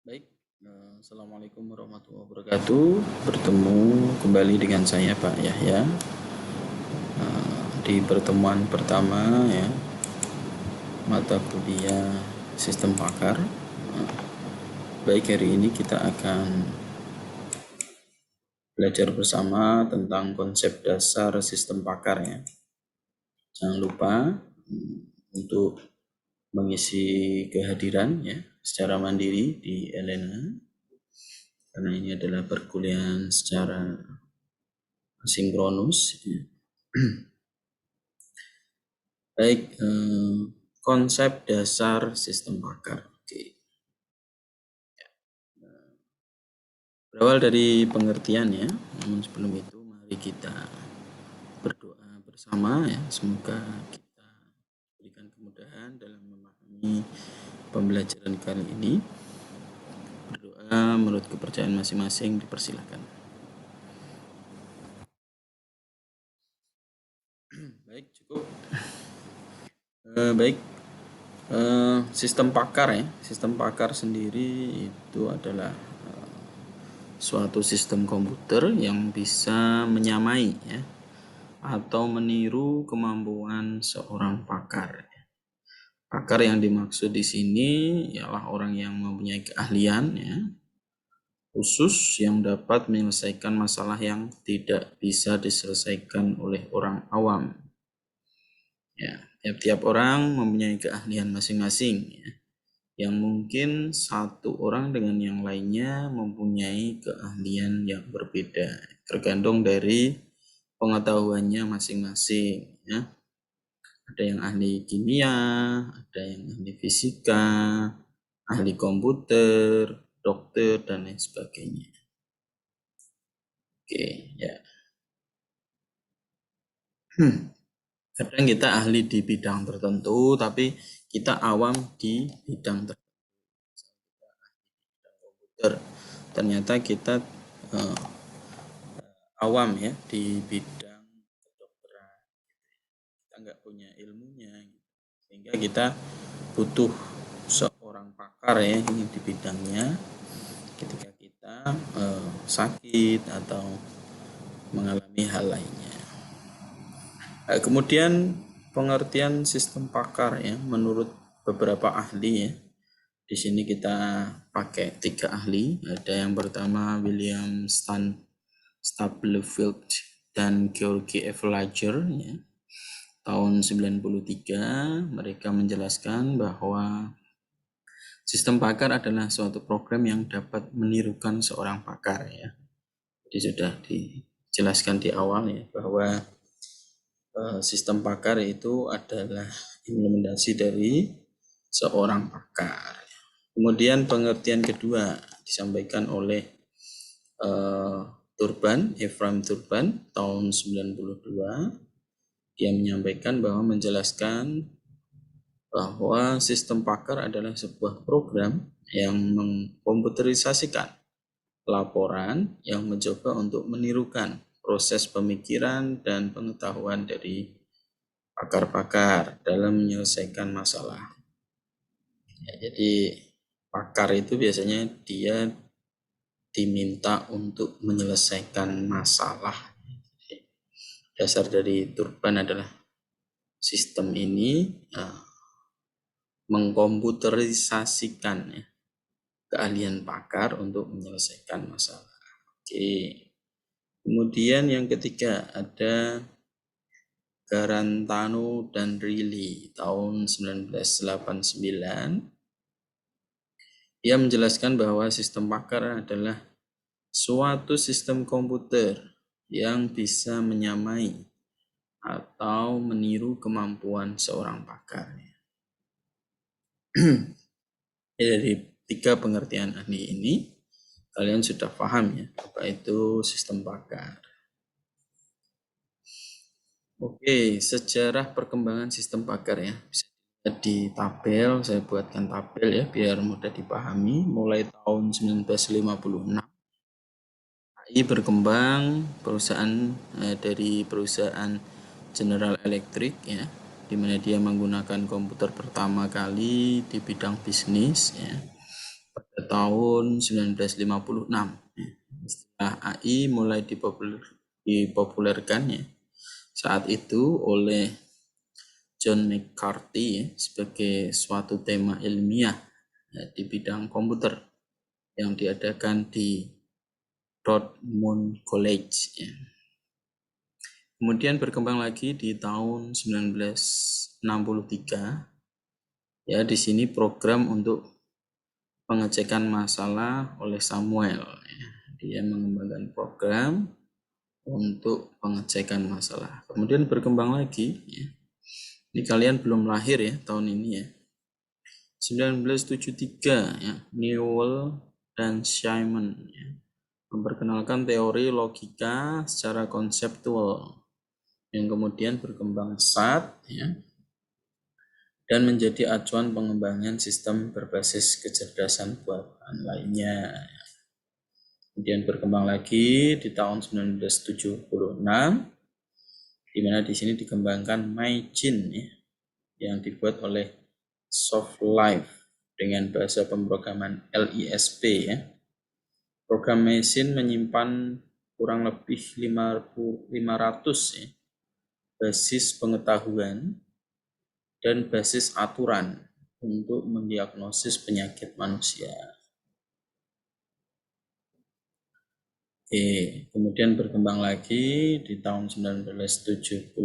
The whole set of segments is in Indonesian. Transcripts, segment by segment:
Baik, Assalamualaikum warahmatullahi wabarakatuh. Bertemu kembali dengan saya Pak Yahya di pertemuan pertama ya, mata kuliah Sistem Pakar. Baik, hari ini kita akan belajar bersama tentang konsep dasar sistem pakar ya. Jangan lupa untuk mengisi kehadiran ya secara mandiri di Elena, karena ini adalah perkuliahan secara sinkronus ya. Baik, konsep dasar sistem pakar. Oke. Berawal dari pengertian ya, namun sebelum itu mari kita berdoa bersama ya. Semoga kita berikan kemudahan dalam memahami pembelajaran kali ini. Berdoa menurut kepercayaan masing-masing, dipersilakan. Baik, cukup. Baik, sistem pakar ya. Sistem pakar sendiri itu adalah suatu sistem komputer yang bisa menyamai ya, atau meniru kemampuan seorang pakar. Pakar yang dimaksud di sini ialah orang yang mempunyai keahlian ya, khusus yang dapat menyelesaikan masalah yang tidak bisa diselesaikan oleh orang awam. Ya, tiap-tiap orang mempunyai keahlian masing-masing ya, yang mungkin satu orang dengan yang lainnya mempunyai keahlian yang berbeda, tergantung dari pengetahuannya masing-masing ya. Ada yang ahli kimia, ada yang ahli fisika, ahli komputer, dokter, dan lain sebagainya. Oke ya. Kadang kita ahli di bidang tertentu, tapi kita awam di bidang tertentu. Ternyata kita awam ya di bidang kedokteran, kita nggak punya ilmunya, sehingga kita butuh seorang pakar ya di bidangnya ketika kita sakit atau mengalami hal lainnya. Kemudian pengertian sistem pakar ya menurut beberapa ahli ya. Di sini kita pakai 3 ahli. Ada yang pertama William Stubblefield dan George F. Lager ya. Tahun 93 mereka menjelaskan bahwa sistem pakar adalah suatu program yang dapat menirukan seorang pakar ya. Jadi sudah dijelaskan di awal ya bahwa sistem pakar itu adalah implementasi dari seorang pakar. Kemudian pengertian kedua disampaikan oleh Ephraim Turban tahun 92. Dia menyampaikan bahwa menjelaskan bahwa sistem pakar adalah sebuah program yang mengkomputerisasikan laporan yang mencoba untuk menirukan proses pemikiran dan pengetahuan dari pakar-pakar dalam menyelesaikan masalah. Ya, jadi pakar itu biasanya dia diminta untuk menyelesaikan masalah. Dasar dari Turban adalah sistem ini mengkomputerisasikan ya, keahlian pakar untuk menyelesaikan masalah. Oke. Kemudian yang ketiga ada Garantano dan Riley tahun 1989. Ia menjelaskan bahwa sistem pakar adalah suatu sistem komputer yang bisa menyamai atau meniru kemampuan seorang pakar. Dari 3 pengertian ahli ini, kalian sudah paham ya apa itu sistem pakar. Oke, sejarah perkembangan sistem pakar ya. Bisa di tabel, saya buatkan tabel ya biar mudah dipahami. Mulai tahun 1956 AI berkembang, perusahaan dari perusahaan General Electric ya, di mana dia menggunakan komputer pertama kali di bidang bisnis ya, pada tahun 1956. Istilah AI mulai dipopulerkan ya saat itu oleh John McCarthy sebagai suatu tema ilmiah di bidang komputer yang diadakan di Dartmouth College ya. Kemudian berkembang lagi di tahun 1963 ya, di sini program untuk pengecekan masalah oleh Samuel ya. Dia mengembangkan program untuk pengecekan masalah. Kemudian berkembang lagi ya. Ini kalian belum lahir ya tahun ini ya. 1973 ya, Newell dan Simon ya, memperkenalkan teori logika secara konseptual yang kemudian berkembang pesat ya, dan menjadi acuan pengembangan sistem berbasis kecerdasan buatan lainnya. Kemudian berkembang lagi di tahun 1976, di mana di sini dikembangkan MyGene ya, yang dibuat oleh SoftLife dengan bahasa pemrograman LISP ya. Program mesin menyimpan kurang lebih 500 ya, basis pengetahuan dan basis aturan untuk mendiagnosis penyakit manusia. Oke, kemudian berkembang lagi di tahun 1978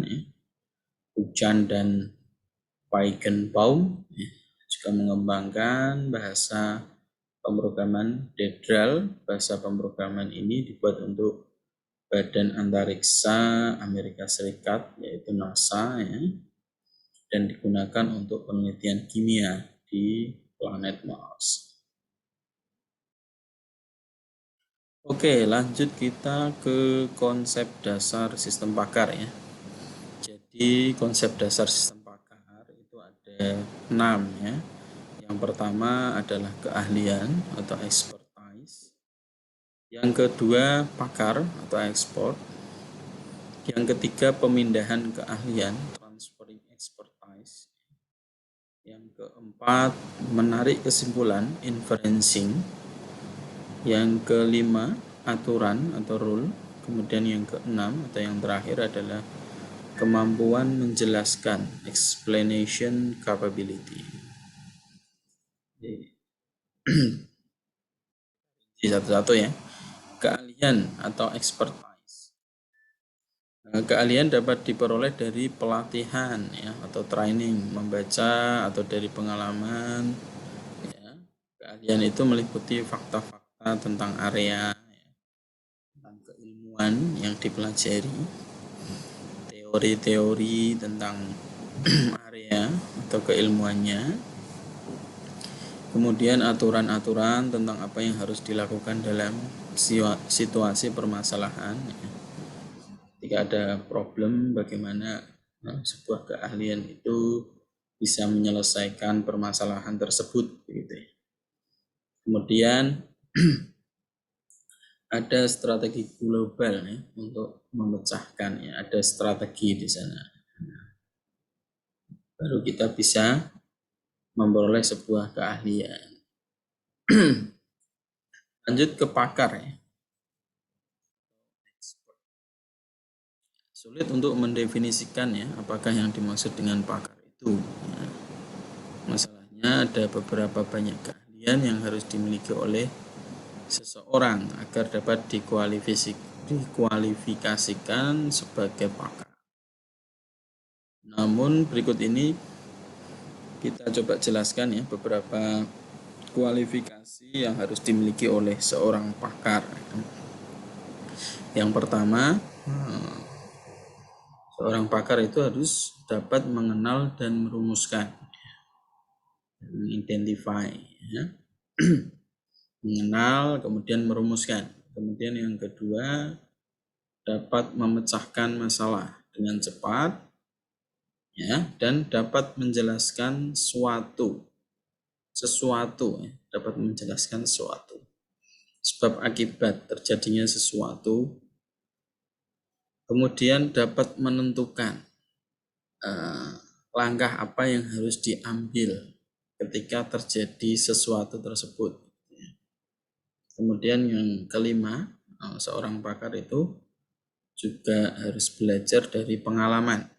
ya, Hujan dan Feigenbaum ya, juga mengembangkan bahasa pemrograman Dedral. Bahasa pemrograman ini dibuat untuk Badan Antariksa Amerika Serikat yaitu NASA ya, dan digunakan untuk penelitian kimia di planet Mars. Oke, lanjut kita ke konsep dasar sistem pakar ya. Jadi konsep dasar sistem pakar itu ada 6 ya. Yang pertama adalah keahlian atau expertise. Yang kedua pakar atau expert. Yang ketiga pemindahan keahlian, transferring expertise. Yang keempat menarik kesimpulan, inferencing. Yang kelima aturan atau rule. Kemudian yang keenam atau yang terakhir adalah kemampuan menjelaskan, explanation capability. Jadi satu-satu ya. Keahlian atau expertise. Keahlian dapat diperoleh dari pelatihan ya, atau training, membaca atau dari pengalaman ya. Keahlian itu meliputi fakta-fakta tentang area ya, tentang keilmuan yang dipelajari, teori-teori tentang area atau keilmuannya, kemudian aturan-aturan tentang apa yang harus dilakukan dalam situasi permasalahan ya. Ketika ada problem, bagaimana sebuah keahlian itu bisa menyelesaikan permasalahan tersebut gitu ya. Kemudian ada strategi global ya, untuk memecahkan ya, ada strategi di sana. Baru kita bisa memperoleh sebuah keahlian. Lanjut ke pakar ya. Sulit untuk mendefinisikan ya apakah yang dimaksud dengan pakar itu ya. Masalahnya ada beberapa banyak keahlian yang harus dimiliki oleh seseorang agar dapat dikualifikasikan sebagai pakar. Namun berikut ini kita coba jelaskan ya beberapa kualifikasi yang harus dimiliki oleh seorang pakar. Yang pertama, seorang pakar itu harus dapat mengenal dan merumuskan, identify ya. Mengenal kemudian merumuskan. Kemudian yang kedua, dapat memecahkan masalah dengan cepat ya, dan dapat menjelaskan sesuatu ya, dapat menjelaskan sesuatu, sebab akibat terjadinya sesuatu. Kemudian dapat menentukan langkah apa yang harus diambil ketika terjadi sesuatu tersebut. Kemudian yang kelima, seorang pakar itu juga harus belajar dari pengalaman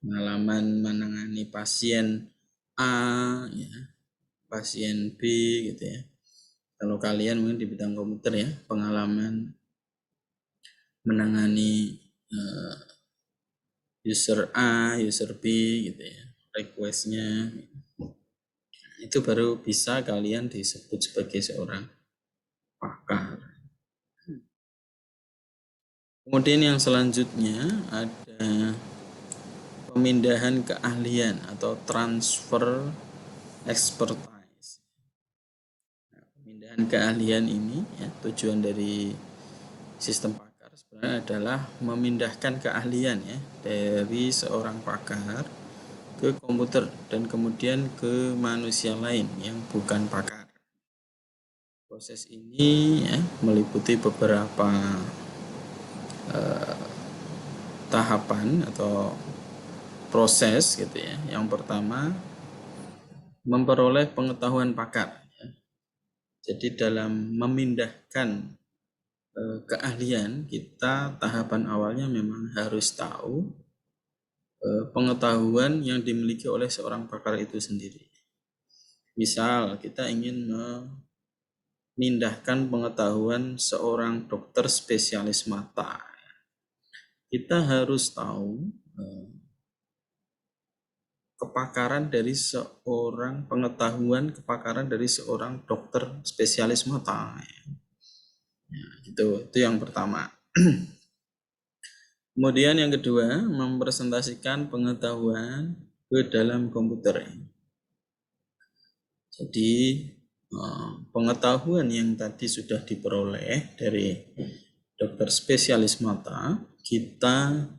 menangani pasien A, ya, pasien B, gitu ya. Kalau kalian mungkin di bidang komputer ya, pengalaman menangani user A, user B, gitu ya, requestnya, itu baru bisa kalian disebut sebagai seorang pakar. Kemudian yang selanjutnya ada pemindahan keahlian atau transfer expertise. Nah, pemindahan keahlian ini ya, tujuan dari sistem pakar sebenarnya adalah memindahkan keahlian ya dari seorang pakar ke komputer dan kemudian ke manusia lain yang bukan pakar. Proses ini ya, meliputi beberapa tahapan atau proses gitu ya. Yang pertama, memperoleh pengetahuan pakar. Ya. Jadi dalam memindahkan keahlian, kita tahapan awalnya memang harus tahu pengetahuan yang dimiliki oleh seorang pakar itu sendiri. Misal kita ingin memindahkan pengetahuan seorang dokter spesialis mata, kita harus tahu kepakaran dari seorang kepakaran dari seorang dokter spesialis mata. Ya, itu yang pertama. Kemudian yang kedua, mempresentasikan pengetahuan ke dalam komputer. Jadi pengetahuan yang tadi sudah diperoleh dari dokter spesialis mata, kita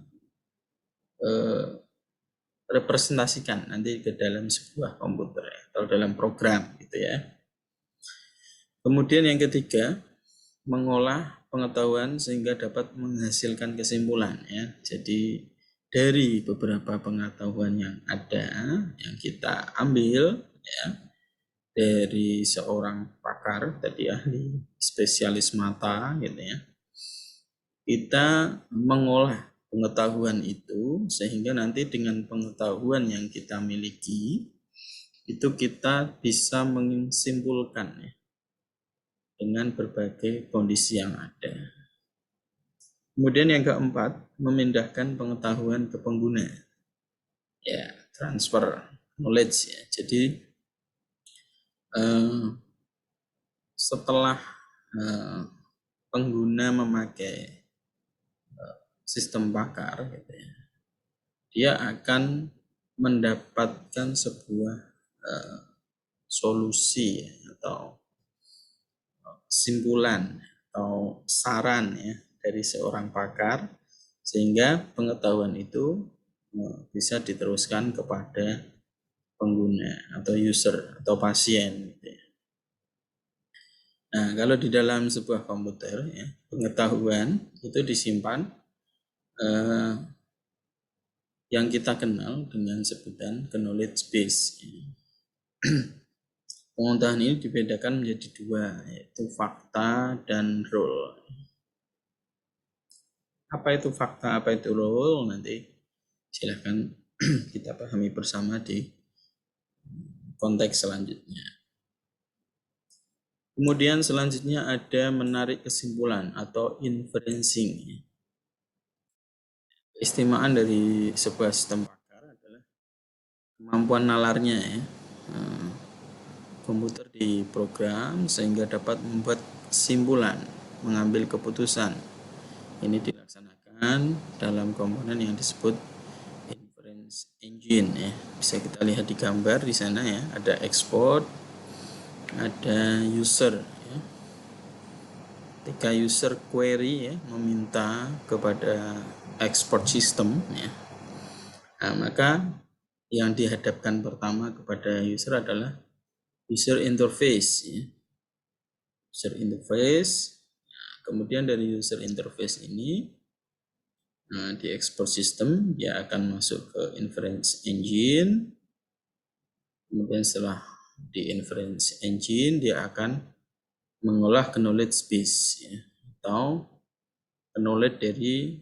representasikan nanti ke dalam sebuah komputer atau dalam program gitu ya. Kemudian yang ketiga, mengolah pengetahuan sehingga dapat menghasilkan kesimpulan ya. Jadi dari beberapa pengetahuan yang ada yang kita ambil ya dari seorang pakar tadi ahli spesialis mata gitu ya. Kita mengolah pengetahuan itu sehingga nanti dengan pengetahuan yang kita miliki itu kita bisa menyimpulkan ya, dengan berbagai kondisi yang ada. Kemudian yang keempat, memindahkan pengetahuan ke pengguna. Ya, transfer knowledge ya. Jadi setelah pengguna memakai sistem pakar gitu ya, dia akan mendapatkan sebuah solusi ya, atau simpulan atau saran ya dari seorang pakar sehingga pengetahuan itu bisa diteruskan kepada pengguna atau user atau pasien gitu ya. Nah, kalau di dalam sebuah komputer ya, pengetahuan itu disimpan yang kita kenal dengan sebutan knowledge base. Pengetahuan ini dibedakan menjadi dua, yaitu fakta dan role. Apa itu fakta, apa itu role, nanti silahkan kita pahami bersama di konteks selanjutnya. Kemudian selanjutnya ada menarik kesimpulan atau inferencing. Keistimewaan dari sebuah sistem pakar adalah kemampuan nalarnya ya. Komputer diprogram sehingga dapat membuat kesimpulan, mengambil keputusan. Ini dilaksanakan dalam komponen yang disebut inference engine ya. Bisa kita lihat di gambar di sana ya, ada export, ada user ya. Ketika user query ya, meminta kepada export system ya. Nah, maka yang dihadapkan pertama kepada user adalah user interface ya. User interface. Nah, kemudian dari user interface ini di export system dia akan masuk ke inference engine. Kemudian setelah di inference engine dia akan mengolah knowledge base ya, atau knowledge dari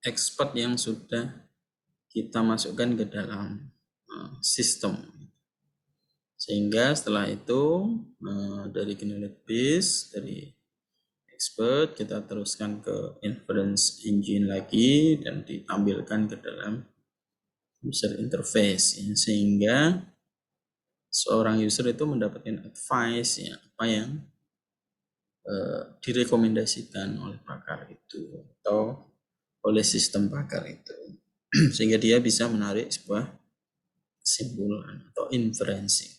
expert yang sudah kita masukkan ke dalam sistem. Sehingga setelah itu dari knowledge base, dari expert kita teruskan ke inference engine lagi dan ditampilkan ke dalam user interface ya, sehingga seorang user itu mendapatkan advice ya, apa yang direkomendasikan oleh pakar itu atau oleh sistem pakar itu sehingga dia bisa menarik sebuah kesimpulan atau inferensi.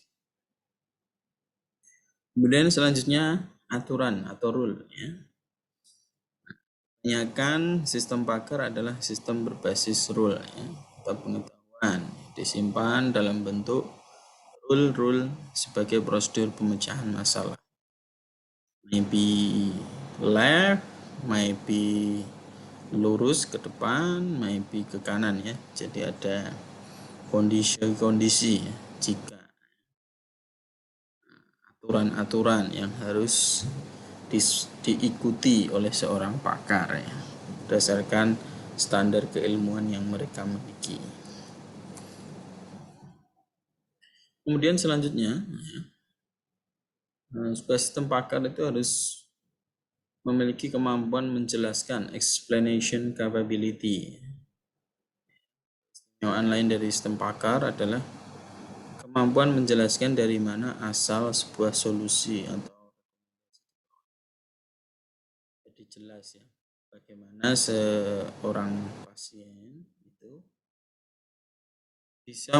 Kemudian selanjutnya aturan atau rule ya. Kebanyakan sistem pakar adalah sistem berbasis rule ya, atau pengetahuan disimpan dalam bentuk rule sebagai prosedur pemecahan masalah. Maybe left, maybe lurus ke depan, maybe ke kanan ya. Jadi ada kondisi-kondisi ya, jika aturan-aturan yang harus diikuti oleh seorang pakar ya, berdasarkan standar keilmuan yang mereka miliki. Kemudian selanjutnya ya, sebuah sistem pakar itu harus memiliki kemampuan menjelaskan explanation capability. Istimewaan lain dari sistem pakar adalah kemampuan menjelaskan dari mana asal sebuah solusi atau jadi jelas ya bagaimana seorang pasien itu bisa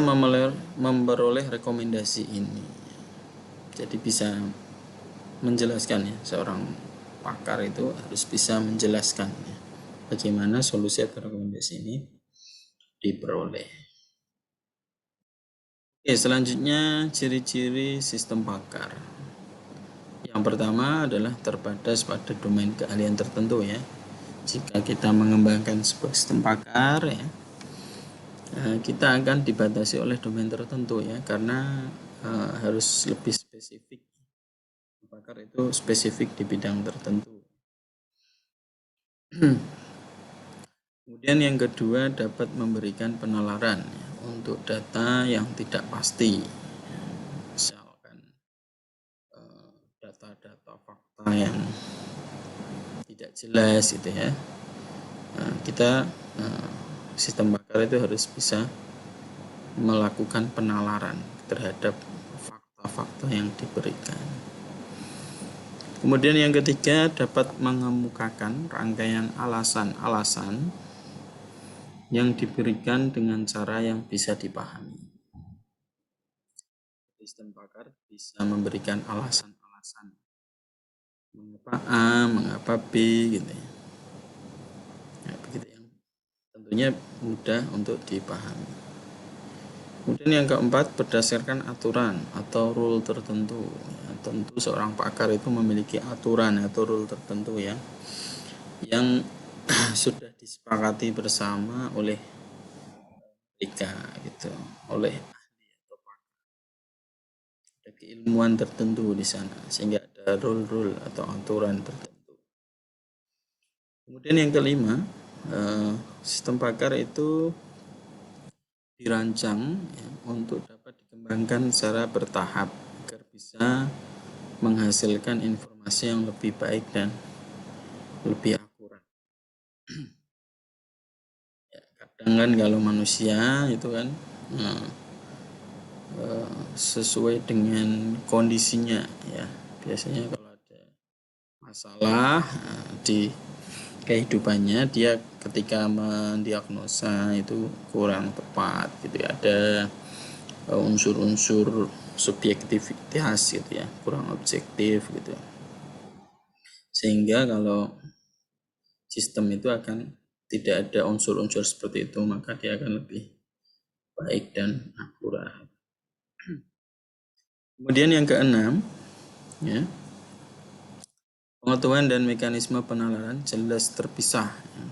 memperoleh rekomendasi ini. Jadi bisa menjelaskan ya, seorang pakar itu harus bisa menjelaskan ya, bagaimana solusi atau rekomendasi ini diperoleh. Oke, selanjutnya ciri-ciri sistem pakar. Yang pertama adalah terbatas pada domain keahlian tertentu ya. Jika kita mengembangkan sebuah sistem pakar ya, kita akan dibatasi oleh domain tertentu ya, karena harus lebih spesifik. Pakar itu spesifik di bidang tertentu. Kemudian yang kedua dapat memberikan penalaran ya, untuk data yang tidak pasti. Misalkan data-data fakta yang tidak jelas gitu ya. Kita sistem pakar itu harus bisa melakukan penalaran terhadap fakta-fakta yang diberikan. Kemudian yang ketiga dapat mengemukakan rangkaian alasan-alasan yang diberikan dengan cara yang bisa dipahami. Sistem pakar bisa memberikan alasan-alasan mengapa A, mengapa B gitu ya. Begitu yang tentunya mudah untuk dipahami. Kemudian yang keempat berdasarkan aturan atau rule tertentu. Ya, tentu seorang pakar itu memiliki aturan atau rule tertentu ya, yang sudah disepakati bersama oleh mereka gitu, oleh ahli atau pakar. Ada keilmuan tertentu di sana sehingga ada rule atau aturan tertentu. Kemudian yang kelima, sistem pakar itu dirancang ya, untuk dapat dikembangkan secara bertahap agar bisa menghasilkan informasi yang lebih baik dan lebih akurat. Ya, kadang kan kalau manusia itu kan sesuai dengan kondisinya ya, biasanya kalau ada masalah di kehidupannya dia ketika mendiagnosa itu kurang tepat gitu ya, ada unsur-unsur subjektivitas gitu ya, kurang objektif gitu, sehingga kalau sistem itu akan tidak ada unsur-unsur seperti itu, maka dia akan lebih baik dan akurat. Kemudian yang keenam ya, pengetahuan dan mekanisme penalaran jelas terpisah ya.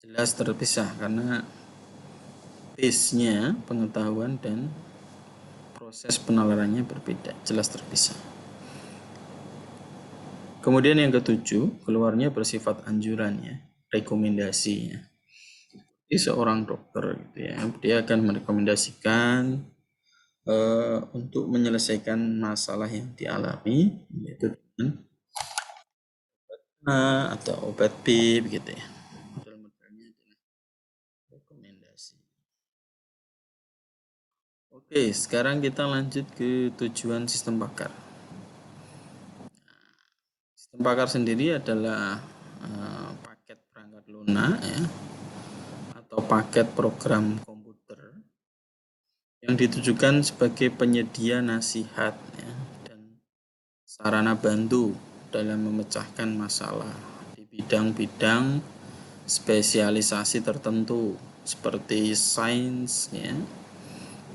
Jelas terpisah karena pace-nya, pengetahuan dan proses penalarannya berbeda, jelas terpisah. Kemudian yang ketujuh, keluarnya bersifat anjuran ya, rekomendasi ya. Jadi seorang dokter gitu ya, dia akan merekomendasikan untuk menyelesaikan masalah yang dialami, yaitu dengan A atau obat B begitu ya. Model-modelnya adalah rekomendasi. Oke, sekarang kita lanjut ke tujuan sistem pakar. Sistem pakar sendiri adalah paket perangkat lunak ya, atau paket program komputer yang ditujukan sebagai penyedia nasihat ya, dan sarana bantu dalam memecahkan masalah di bidang-bidang spesialisasi tertentu seperti sains ya,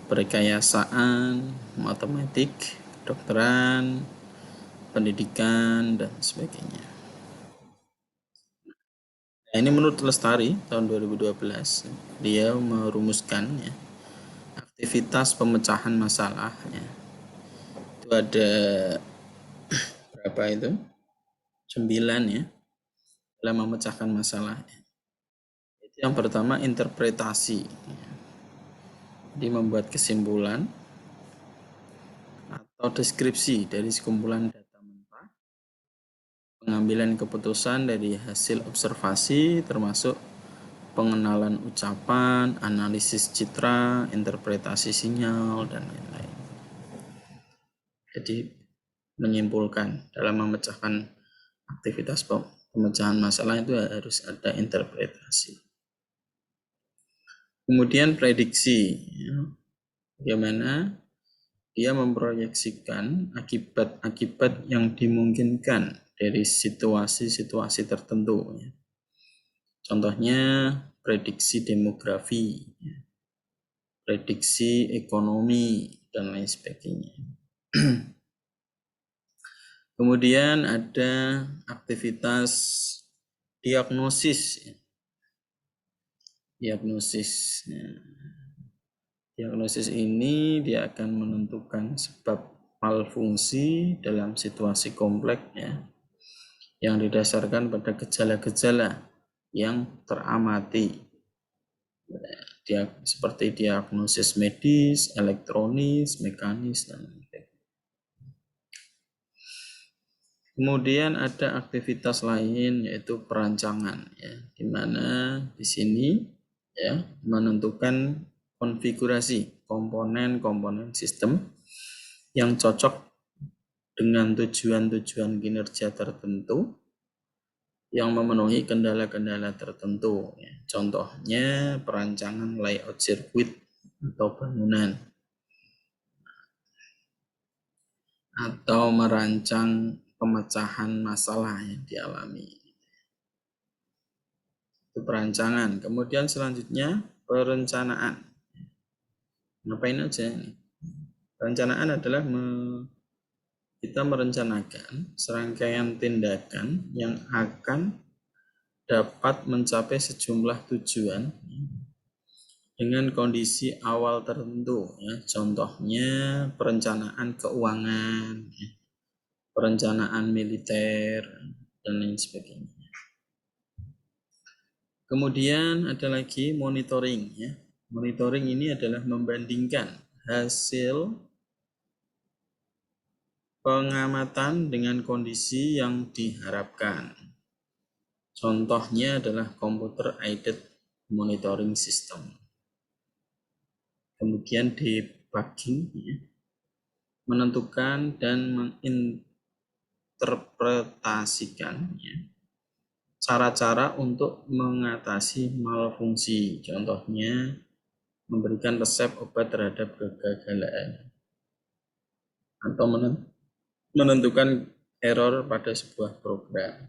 perkayasaan, matematik, kedokteran, pendidikan dan sebagainya. Nah, ini menurut Lestari tahun 2012 dia merumuskan ya, aktivitas pemecahan masalah ya. Itu ada berapa itu? 9 ya, dalam memecahkan masalah. Itu yang pertama interpretasi. Jadi membuat kesimpulan atau deskripsi dari sekumpulan data mentah, pengambilan keputusan dari hasil observasi termasuk pengenalan ucapan, analisis citra, interpretasi sinyal, dan lain-lain. Jadi menyimpulkan dalam memecahkan aktivitas pemecahan masalah itu harus ada interpretasi. Kemudian prediksi, ya, bagaimana dia memproyeksikan akibat-akibat yang dimungkinkan dari situasi-situasi tertentu. Ya. Contohnya prediksi demografi, ya, prediksi ekonomi, dan lain sebagainya. Kemudian ada aktivitas diagnosis. Ya. Diagnosis. Ya. Diagnosis ini dia akan menentukan sebab malfungsi dalam situasi kompleks ya, yang didasarkan pada gejala-gejala yang teramati. Dia seperti diagnosis medis, elektronis, mekanis, dan sebagainya. Kemudian ada aktivitas lain yaitu perancangan ya, di mana di sini ya menentukan konfigurasi komponen-komponen sistem yang cocok dengan tujuan-tujuan kinerja tertentu yang memenuhi kendala-kendala tertentu. Ya. Contohnya perancangan layout sirkuit atau bangunan, atau merancang pemecahan masalah yang dialami. Itu perancangan. Kemudian selanjutnya perencanaan. Ngapain aja ini? Perencanaan adalah kita merencanakan serangkaian tindakan yang akan dapat mencapai sejumlah tujuan dengan kondisi awal tertentu ya. Contohnya perencanaan keuangan ya, perencanaan militer dan lain sebagainya. Kemudian ada lagi monitoring ya. Monitoring ini adalah membandingkan hasil pengamatan dengan kondisi yang diharapkan. Contohnya adalah computer aided monitoring system. Kemudian debugging ya, menentukan dan menginterpretasikan ya, cara-cara untuk mengatasi malfungsi. Contohnya memberikan resep obat terhadap kegagalan atau menentukan error pada sebuah program.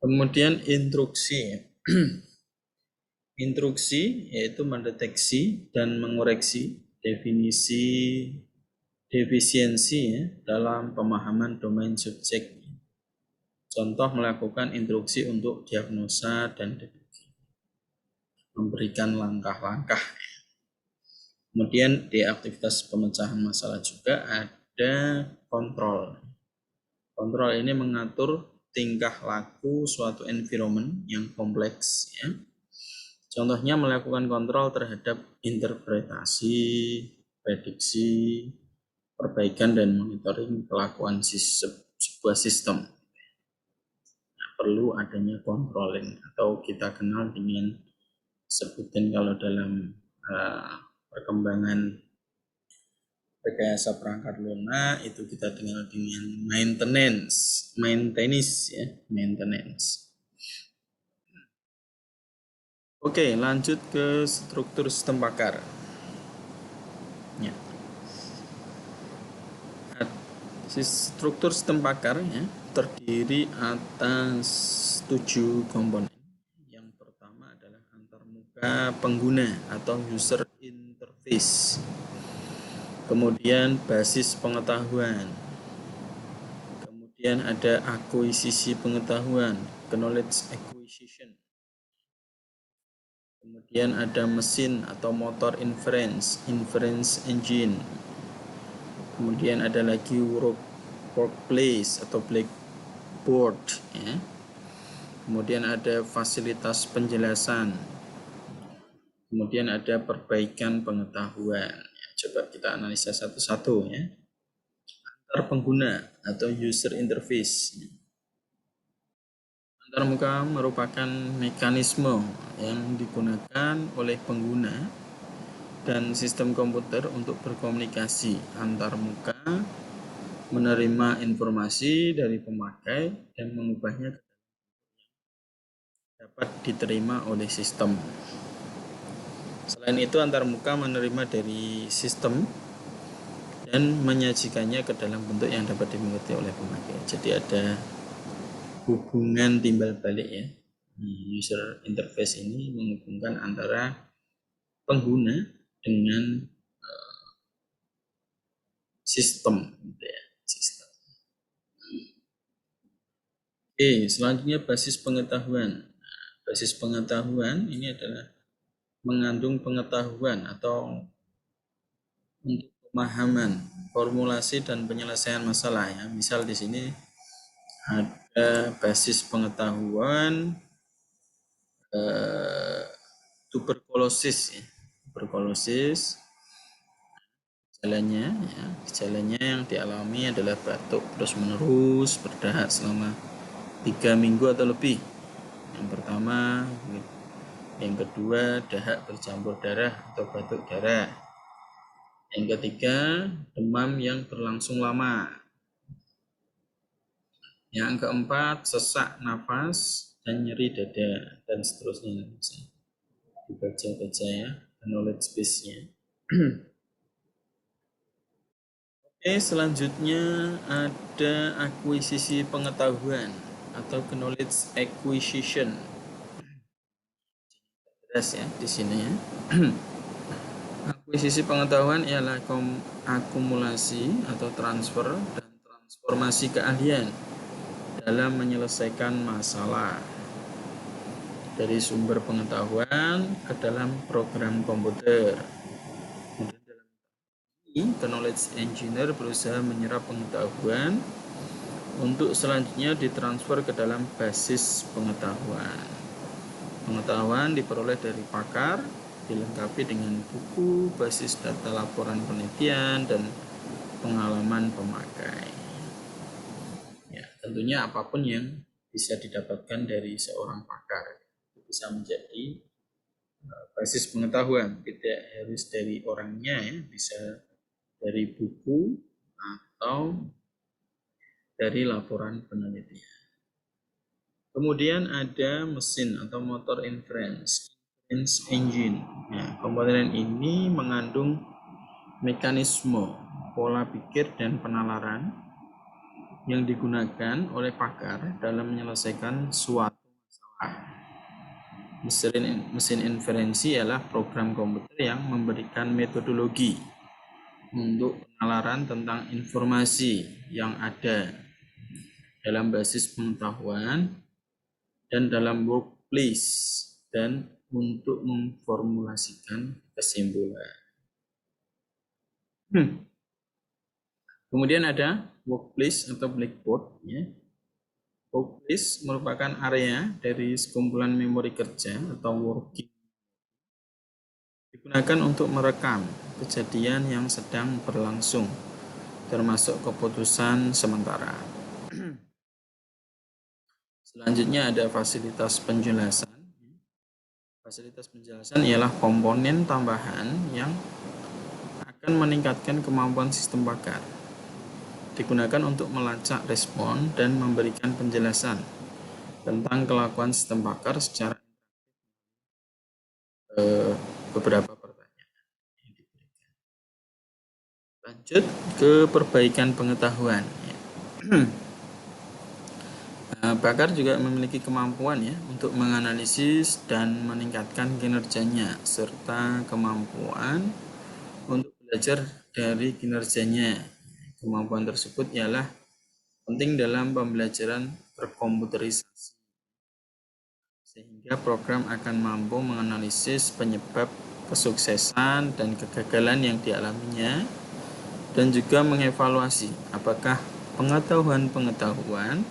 Kemudian instruksi. Instruksi yaitu mendeteksi dan mengoreksi defisiensi ya, dalam pemahaman domain subjek. Contoh melakukan instruksi untuk diagnosa dan deteksi. memberikan langkah-langkah. Kemudian di aktivitas pemecahan masalah juga ada kontrol. Kontrol ini mengatur tingkah laku suatu environment yang kompleks, ya. Contohnya melakukan kontrol terhadap interpretasi, prediksi, perbaikan dan monitoring kelakuan sebuah sistem. Nah, perlu adanya controlling atau kita kenal dengan sebutin kalau dalam perkembangan rekayasa perangkat lunak itu kita kenal dengan maintenance ya, maintenance. Oke, lanjut ke struktur sistem pakar. Ya. Struktur sistem pakar ya, terdiri atas 7 komponen. Yang pertama adalah antarmuka pengguna atau user interface. Kemudian basis pengetahuan. Kemudian ada akuisisi pengetahuan, knowledge acquisition. Kemudian ada mesin atau motor inference engine. Kemudian ada lagi workplace atau blackboard, ya. Kemudian ada fasilitas penjelasan. Kemudian ada perbaikan pengetahuan. Ya, coba kita analisa satu-satu, ya. Antar pengguna atau user interface. Antarmuka merupakan mekanisme yang digunakan oleh pengguna dan sistem komputer untuk berkomunikasi antarmuka, menerima informasi dari pemakai dan mengubahnya dapat diterima oleh sistem. Selain itu, antarmuka menerima dari sistem dan menyajikannya ke dalam bentuk yang dapat dimengerti oleh pemakai. Jadi ada hubungan timbal balik, ya. User interface ini menghubungkan antara pengguna dengan sistem, gitu ya. Sistem. Oke, selanjutnya basis pengetahuan. Basis pengetahuan ini adalah mengandung pengetahuan atau untuk pemahaman, formulasi dan penyelesaian masalah, ya. Misal di sini ada basis pengetahuan tuberkulosis, ya. Tuberkulosis gejalanya yang dialami adalah batuk terus menerus berdahak selama 3 minggu atau lebih. Yang pertama, yang kedua dahak bercampur darah atau batuk darah. Yang ketiga, demam yang berlangsung lama. Yang keempat, sesak nafas dan nyeri dada dan seterusnya. Bisa dibaca-baca, ya, knowledge base-nya. Oke, selanjutnya ada akuisisi pengetahuan atau knowledge acquisition. Jelas, ya, di sini, ya. Akuisisi pengetahuan ialah akumulasi atau transfer dan transformasi keahlian dalam menyelesaikan masalah dari sumber pengetahuan ke dalam program komputer. Kemudian dalam ini, knowledge engineer berusaha menyerap pengetahuan untuk selanjutnya ditransfer ke dalam basis pengetahuan. Pengetahuan diperoleh dari pakar, dilengkapi dengan buku, basis data laporan penelitian, dan pengalaman pemakai. Ya, tentunya apapun yang bisa didapatkan dari seorang pakar bisa menjadi basis pengetahuan, tidak harus dari orangnya, ya, bisa dari buku atau dari laporan penelitian. Kemudian ada mesin atau motor inference engine. Nah, komponen ini mengandung mekanisme, pola pikir dan penalaran yang digunakan oleh pakar dalam menyelesaikan suatu masalah. Mesin inferensi ialah program komputer yang memberikan metodologi untuk penalaran tentang informasi yang ada dalam basis pengetahuan dan dalam workplace dan untuk memformulasikan kesimpulan. Kemudian ada workplace atau blackboard. Ya. Workplace merupakan area dari sekumpulan memori kerja atau working. Digunakan untuk merekam kejadian yang sedang berlangsung, termasuk keputusan sementara. Selanjutnya ada fasilitas penjelasan. Fasilitas penjelasan ialah komponen tambahan yang akan meningkatkan kemampuan sistem pakar. Digunakan untuk melacak respon dan memberikan penjelasan tentang kelakuan sistem pakar secara beberapa pertanyaan yang diberikan. Lanjut ke perbaikan pengetahuan. Pakar juga memiliki kemampuan ya untuk menganalisis dan meningkatkan kinerjanya serta kemampuan untuk belajar dari kinerjanya. Kemampuan tersebut ialah penting dalam pembelajaran berkomputerisasi sehingga program akan mampu menganalisis penyebab kesuksesan dan kegagalan yang dialaminya dan juga mengevaluasi apakah pengetahuan-pengetahuan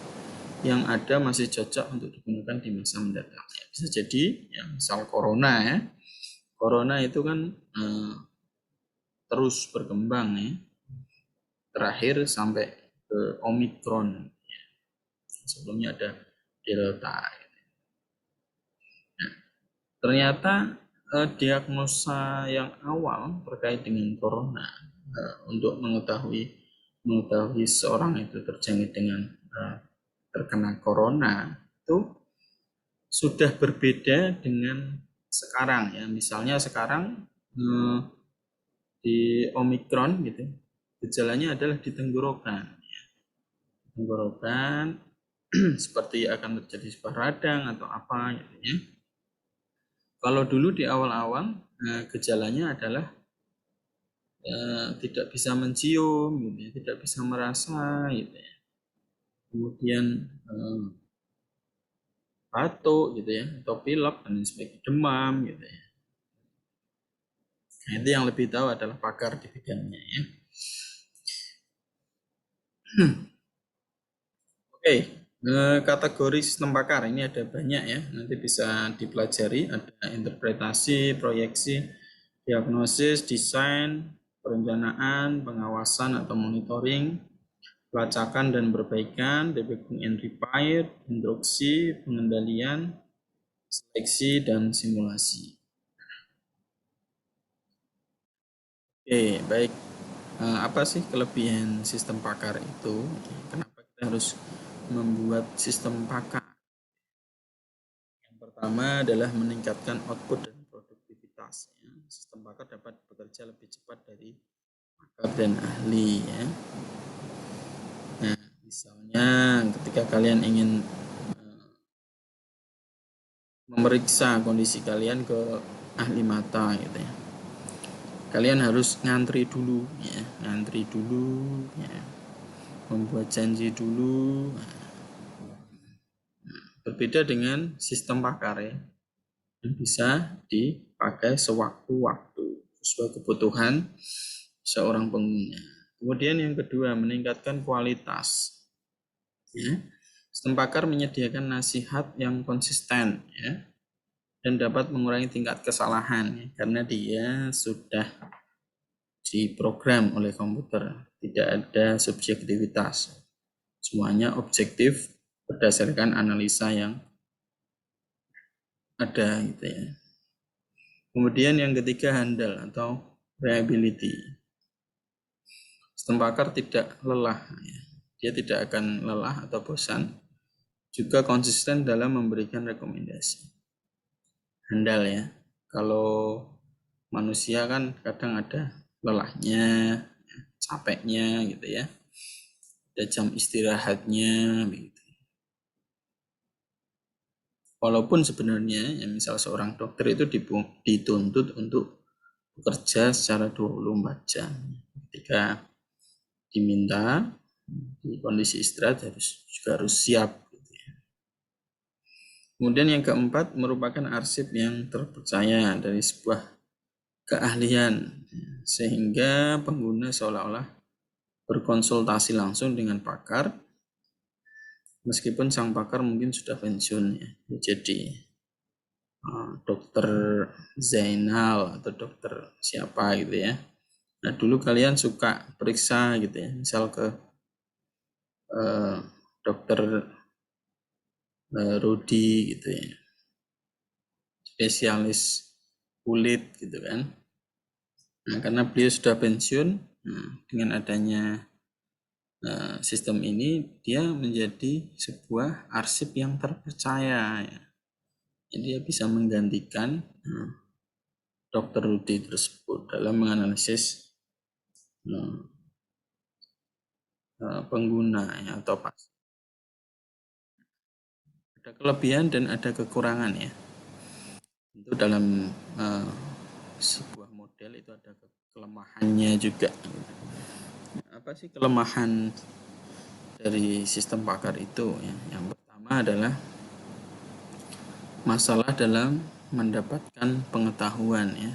yang ada masih cocok untuk digunakan di masa mendatang. Bisa jadi ya, misal corona ya. Corona itu kan terus berkembang ya. Terakhir sampai ke Omicron. Ya. Sebelumnya ada Delta. Nah, ternyata diagnosa yang awal terkait dengan corona untuk mengetahui seorang itu terjangkit dengan terkena corona itu sudah berbeda dengan sekarang ya. Misalnya sekarang di Omicron gitu, gejalanya adalah di tenggorokan. Ya. Tenggorokan seperti akan terjadi sebuah radang atau apa gitu ya. Kalau dulu di awal-awal gejalanya adalah tidak bisa mencium gitu ya, tidak bisa merasa gitu ya. Kemudian batuk gitu ya, atau pilek dan sebagainya, demam gitu ya. Nah, itu yang lebih tahu adalah pakar di bidangnya ya. Oke, kategori sistem pakar ini ada banyak ya, nanti bisa dipelajari, ada interpretasi, proyeksi, diagnosis, desain, perencanaan, pengawasan atau monitoring, pelacakan dan perbaikan, debugging and repair, instruksi, pengendalian, seleksi, dan simulasi. Oke, baik. Apa sih kelebihan sistem pakar itu? Kenapa kita harus membuat sistem pakar? Yang pertama adalah meningkatkan output dan produktivitas. Ya. Sistem pakar dapat bekerja lebih cepat dari pakar dan ahli. Ya. Nah, misalnya ketika kalian ingin memeriksa kondisi kalian ke ahli mata, gitu ya. Kalian harus ngantri dulu, ya, ya. Membuat janji dulu. Berbeda dengan sistem pakar ya, yang bisa dipakai sewaktu-waktu sesuai kebutuhan seorang pengguna. Kemudian yang kedua, meningkatkan kualitas. Ya. Sistem pakar menyediakan nasihat yang konsisten ya, dan dapat mengurangi tingkat kesalahan ya, karena dia sudah diprogram oleh komputer, tidak ada subjektivitas. Semuanya objektif berdasarkan analisa yang ada gitu ya. Kemudian yang ketiga, handal atau reliability. Sistem pakar tidak lelah ya. Dia tidak akan lelah atau bosan, juga konsisten dalam memberikan rekomendasi. Handal ya. Kalau manusia kan kadang ada lelahnya, capeknya gitu ya. Ada jam istirahatnya begitu. Walaupun sebenarnya ya, misal seorang dokter itu dituntut untuk bekerja secara 24 jam. Ketika diminta di kondisi istirahat juga harus siap. Gitu ya. Kemudian yang keempat merupakan arsip yang terpercaya dari sebuah keahlian, sehingga pengguna seolah-olah berkonsultasi langsung dengan pakar, meskipun sang pakar mungkin sudah pensiun ya. Jadi dokter Zainal atau dokter siapa gitu ya. Nah dulu kalian suka periksa gitu ya, misal ke dokter Rudi gitu ya, spesialis kulit gitu kan. Nah karena beliau sudah pensiun, dengan adanya sistem ini dia menjadi sebuah arsip yang terpercaya ya. Jadi dia bisa menggantikan dokter Rudi tersebut dalam menganalisis pengguna ya, atau pasien. Ada kelebihan dan ada kekurangan ya. Tentu dalam sebuah model itu ada kelemahannya juga. Apa sih kelemahan dari sistem pakar itu ya? Yang pertama adalah masalah dalam mendapatkan pengetahuan ya,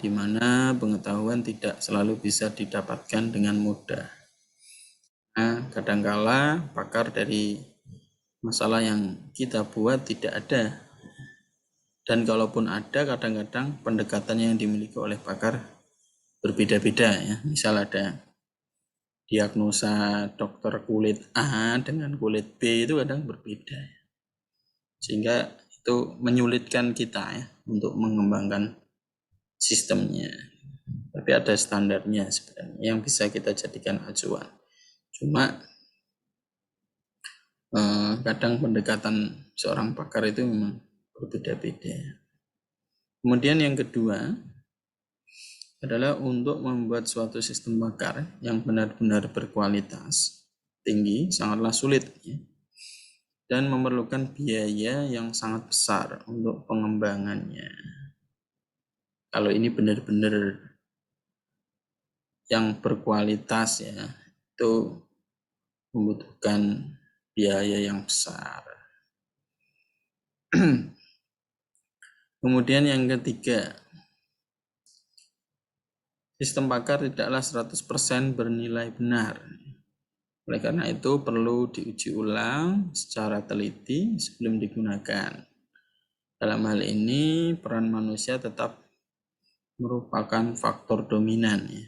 di mana pengetahuan tidak selalu bisa didapatkan dengan mudah. Nah, kadangkala pakar dari masalah yang kita buat tidak ada. Dan kalaupun ada, kadang-kadang pendekatan yang dimiliki oleh pakar berbeda-beda ya. Misal ada diagnosa dokter kulit A dengan kulit B itu kadang berbeda. Sehingga itu menyulitkan kita ya untuk mengembangkan sistemnya. Tapi ada standarnya sebenarnya yang bisa kita jadikan acuan. Cuma kadang pendekatan seorang pakar itu memang berbeda-beda. Kemudian yang kedua adalah untuk membuat suatu sistem pakar yang benar-benar berkualitas tinggi sangatlah sulit ya, dan memerlukan biaya yang sangat besar untuk pengembangannya. Kalau ini benar-benar yang berkualitas ya, itu membutuhkan biaya yang besar. Kemudian yang ketiga, sistem pakar tidaklah 100% bernilai benar. Oleh karena itu perlu diuji ulang secara teliti sebelum digunakan. Dalam hal ini peran manusia tetap merupakan faktor dominan ya,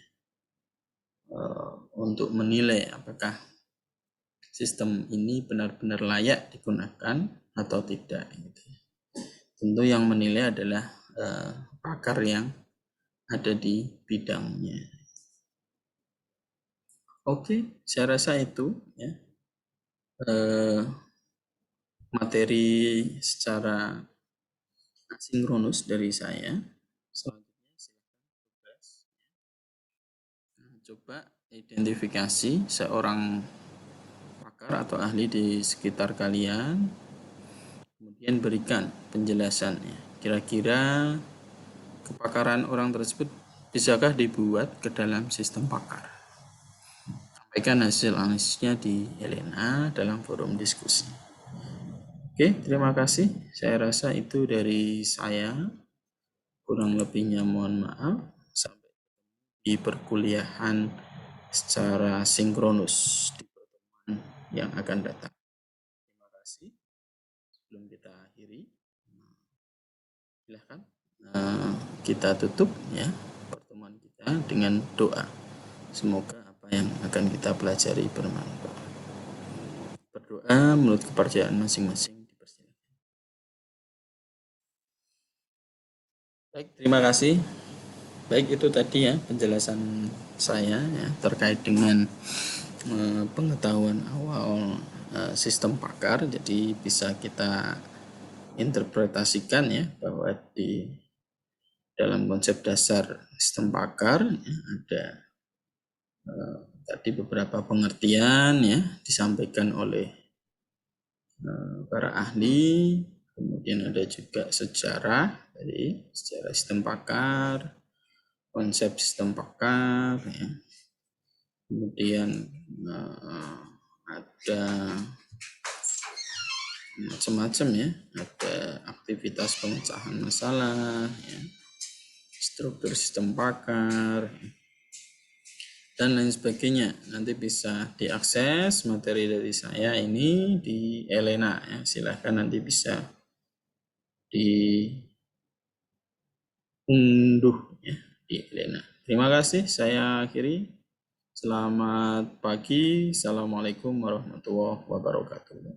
untuk menilai apakah sistem ini benar-benar layak digunakan atau tidak. Tentu yang menilai adalah pakar yang ada di bidangnya. Oke, saya rasa itu ya materi secara asinkronus dari saya. Selanjutnya silakan tugas. Coba identifikasi seorang pakar atau ahli di sekitar kalian, kemudian berikan penjelasannya. Kira-kira kepakaran orang tersebut bisakah dibuat ke dalam sistem pakar? Sampaikan hasil analisisnya di Elena dalam forum diskusi. Oke, terima kasih. Saya rasa itu dari saya. Kurang lebihnya mohon maaf. Sampai di perkuliahan secara sinkronus di pertemuan yang akan datang. Terima kasih. Sebelum kita akhiri, silahkan kita tutup ya pertemuan kita dengan doa. Semoga apa yang akan kita pelajari bermanfaat. Berdoa menurut kepercayaan masing-masing. Dipersilakan. Baik, terima kasih. Baik, itu tadi ya penjelasan saya ya terkait dengan pengetahuan awal sistem pakar. Jadi bisa kita interpretasikan ya bahwa di dalam konsep dasar sistem pakar ya, ada tadi beberapa pengertian ya disampaikan oleh para ahli. Kemudian ada juga sejarah, jadi sejarah sistem pakar, konsep sistem pakar ya. Kemudian ada macam-macam ya, ada aktivitas pemecahan masalah ya, struktur sistem pakar dan lain sebagainya. Nanti bisa diakses materi dari saya ini di Elena ya. Silahkan nanti bisa diunduh ya di Elena. Terima kasih, saya akhiri. Selamat pagi. Assalamualaikum warahmatullahi wabarakatuh.